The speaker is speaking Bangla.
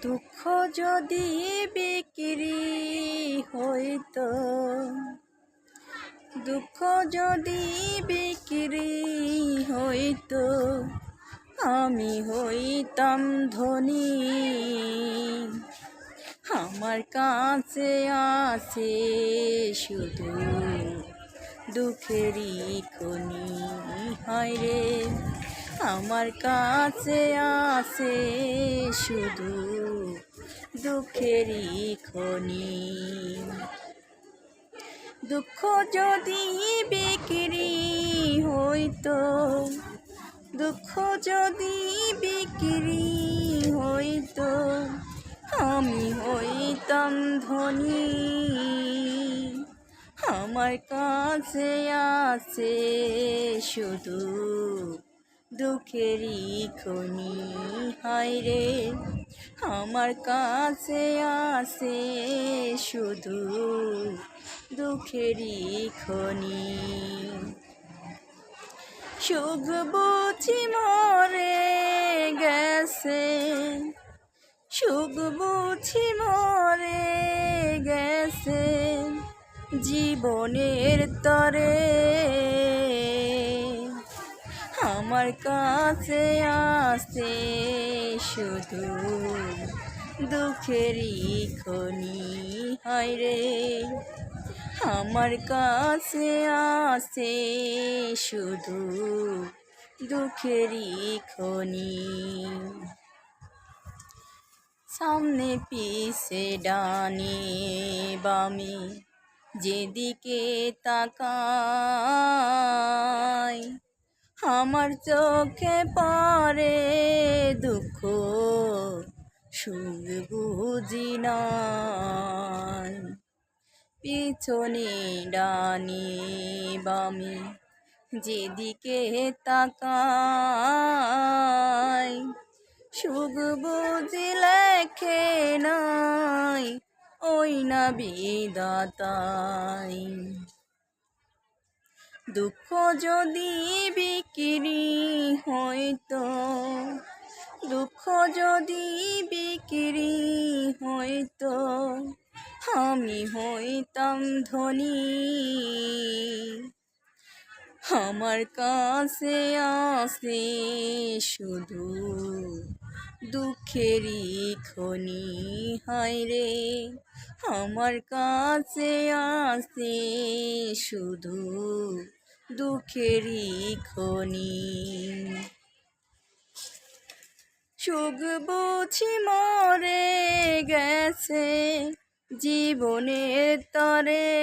দুঃখ যদি বিক্রি হইতো, দুঃখ যদি বিক্রি হইতো, আমি হইতাম ধনী। আমার কাছে আছে শুধু দুঃখেরই খনি। হায় রে, আমার কাছে আছে শুধু দুঃখেরই খনি। দুঃখ যদি বিক্রি হইতো, দুঃখ যদি বিক্রি হইতো, আমি হইতাম ধনী। আমার কাছে আছে শুধু দুঃখেরই খনি। হায় রে, আমার কাছে আছে শুধু দুঃখেরই খনি। সুখ বুঝি মরে গেছে, সুখ বুঝি মরে গেছে জীবনের তরে। আমার কাছে আছে শুধু দুঃখেরই খনি। হায় রে, আমার কাছে আছে শুধু দুঃখেরই খনি। সামনে পিছে ডানে বামে যেদিকে তাকাই, আমার চোখে পড়ে দুঃখ, সুখ বুঝি নাই। পিছনে ডানে বামে যেদিকে তাকাই, সুখ বুঝি লেখে নাই ওই না বিধাতাই। দুঃখ যদি বিক্রি হইতো, দুঃখ যদি বিক্রি হইতো, আমি হইতাম ধনী। আমার কাছে আছে শুধু দুঃখেরই খনি। হায় রে, আমার কাছে আছে শুধু দুঃখেরই খনি। সুখ বুঝি মরে গেছে জীবনের তরে।